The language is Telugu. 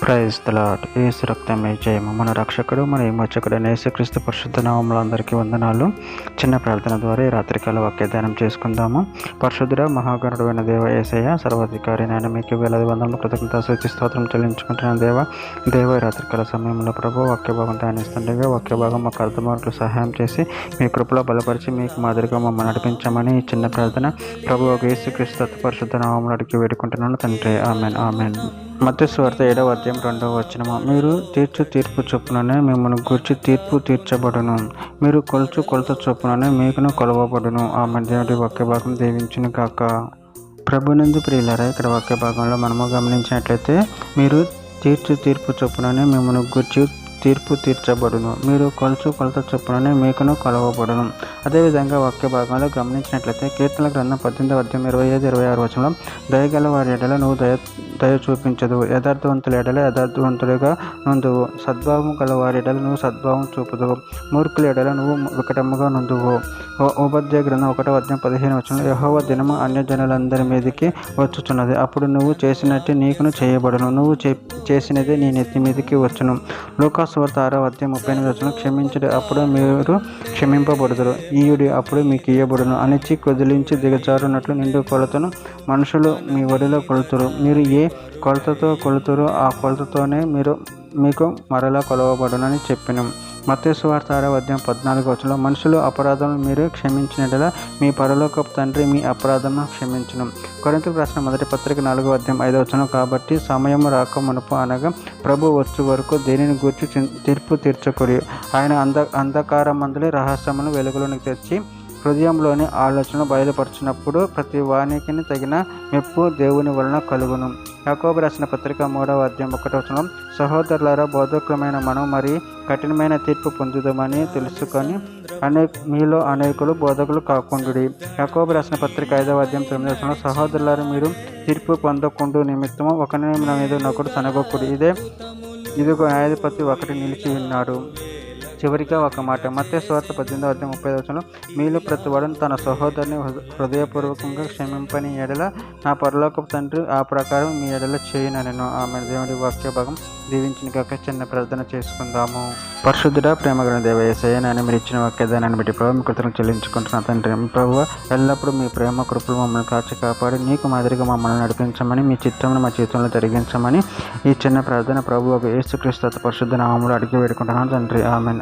Praise the lord. యేసు రక్తమే జయము. మన రక్షకుడు మన విమోచకుడైన యేసుక్రీస్తు పరిశుద్ధ నామములో అందరికీ వందనాలు. చిన్న ప్రార్థన ద్వారా ఈ రాత్రికాల వాక్యదానం చేసుకుందాము. పరిశుద్ధుడ మహాగణుడైన దేవ యేసయ్య, సర్వాధికారి నాయన, మీకు వేలాది వందల కృతజ్ఞత స్తుతి స్తోత్రం చెల్లించుకుంటున్న దేవ ఈ రాత్రికాల సమయంలో ప్రభు వాక్య భాగం ధ్యానిస్తుండగా వాక్య భాగం మాకు అర్థమవుటకు సహాయం చేసి మీ కృపలో బలపరిచి మీకు మాదిరిగా మమ్మల్ని నడిపించమని ఈ చిన్న ప్రార్థన ప్రభు యేసుక్రీస్తు పరిశుద్ధ నామములో అడిగి వేడుకుంటున్నాను తండ్రి. Amen amen. మత్తయి సువార్త 7వ అధ్యాయం 2వ వచనము. మీరు తీర్చు తీర్పు చొప్పుననే మిమ్మల్ని గూర్చి తీర్పు తీర్చబడును, మీరు కొలుచు కొలత చొప్పుననే మీకును కొలవబడును. ఆమె దేవుడి వాక్య భాగం దీవించును కాక. ప్రభునందు ప్రియులారా, ఇక్కడ వాక్య భాగంలో మనము గమనించినట్లయితే మీరు తీర్చు తీర్పు చొప్పుననే మిమ్మల్ని గూర్చి తీర్పు తీర్చబడును, మీరు కొలుచు కొలత చొప్పుననే మీకును కొలవబడును. అదేవిధంగా వాక్య భాగంలో గమనించినట్లయితే కీర్తన గ్రంథం 18వ అధ్యాయం 25-26 వచనంలో దయగల వారి ఎడల నువ్వు దయ చూపించదు, యథార్థవంతుల ఎడల యథార్థవంతుడిగా నుందువు, సద్భావం గల వారి ఎడల నువ్వు సద్భావం చూపుదువు, మూర్ఖుల ఎడల నువ్వు వికటముగా నుందువు. ఉపాధ్యాయ గ్రంథం 1వ అధ్యాయం 15 వచనంలో యెహోవా దినము అన్యజనులందరి మీదకి వచ్చుచున్నది, అప్పుడు నువ్వు చేసినట్టు నీకును చేయబడును, నువ్వు చేసినదే నీ నెత్తి మీదకి వచ్చును. లూకా సువార్త 6వ అధ్యాయం 38 వచనం క్షమించుడి, అప్పుడు మీరు క్షమింపబడుదురు, ఈయుడి, అప్పుడు మీకు ఇయ్యబడును, అణిచి కొదిలించి దిగజారునట్లు నిండు కొలతను మనుషులు మీ ఒడిలో కొలుతురు, మీరు ఏ కొలతతో కొలుతురో ఆ కొలతతోనే మీకు మరలా కొలవబడునని చెప్పిన. మత్తయి సువార్త 6వ అధ్యాయం 14 వచనంలో మనుషులు అపరాధములను మీరు క్షమించినట్లా మీ పరలోకపు తండ్రి మీ అపరాధములను క్షమించును. కొరింథీయులకు రాసిన మొదటి పత్రిక 4వ అధ్యాయం 5వ వచనం. కాబట్టి సమయం రాక మునుపు అనగా ప్రభు వచ్చు వరకు దేనిని గూర్చి తీర్పు తీర్చకుడి, ఆయన అంధకారమందులే రహస్యమును వెలుగులోనికి తెచ్చి హృదయంలోని ఆలోచన బయలుపరిచినప్పుడు ప్రతి వానికి తగిన మెప్పు దేవుని వలన కలుగును. యాకోబు రాసిన పత్రిక 3వ అధ్యాయం 1వ వచనం. సహోదరులారా, బోధకులమైన మనం మరి కఠినమైన తీర్పు పొందుదామని తెలుసుకొని మీలో అనేకులు బోధకులు కాకుండుడి. యాకోబు రాసిన పత్రిక 5వ అధ్యాయం 9వ వచనం. సహోదరులారా, మీరు తీర్పు పొందకుండు నిమిత్తము ఒకరి మీద ఒకడు సనగొక్కుడు, ఇదిగో న్యాయాధిపతి ఒకటి నిలిచి ఉన్నాడు. చివరిగా ఒక మాట. మత్తయి సువార్త 18వ అధ్యాయం 30వ వచనం. మీలో ప్రతివాడును తన సహోదరుని హృదయపూర్వకంగా క్షమింపని ఎడల నా పరలోకపు తండ్రి ఆ ప్రకారం మీ ఎడల చేయనెను. ఆమె దేవుడి వాక్య భాగం దీవించిన కాక. చిన్న ప్రార్థన చేసుకుందాము. పరిశుద్ధుడా, ప్రేమగల దేవ యేసయ్య, నేను మీరు ఇచ్చిన వాక్యదానాన్ని బట్టి ప్రభు మీ కృతజ్ఞతలు చెల్లించుకుంటున్నా తండ్రి. ప్రభు, ఎల్లప్పుడూ మీ ప్రేమ కృపలు మమ్మల్ని కాచి కాపాడి నీకు మాదిరిగా మమ్మల్ని నడిపించమని, మీ చిత్తమును మా జీవితంలో జరిగించమని ఈ చిన్న ప్రార్థన ప్రభు యేసుక్రీస్తు పరిశుద్ధ నామములో అడిగి వేడుకుంటున్నాను తండ్రి. ఆమెన్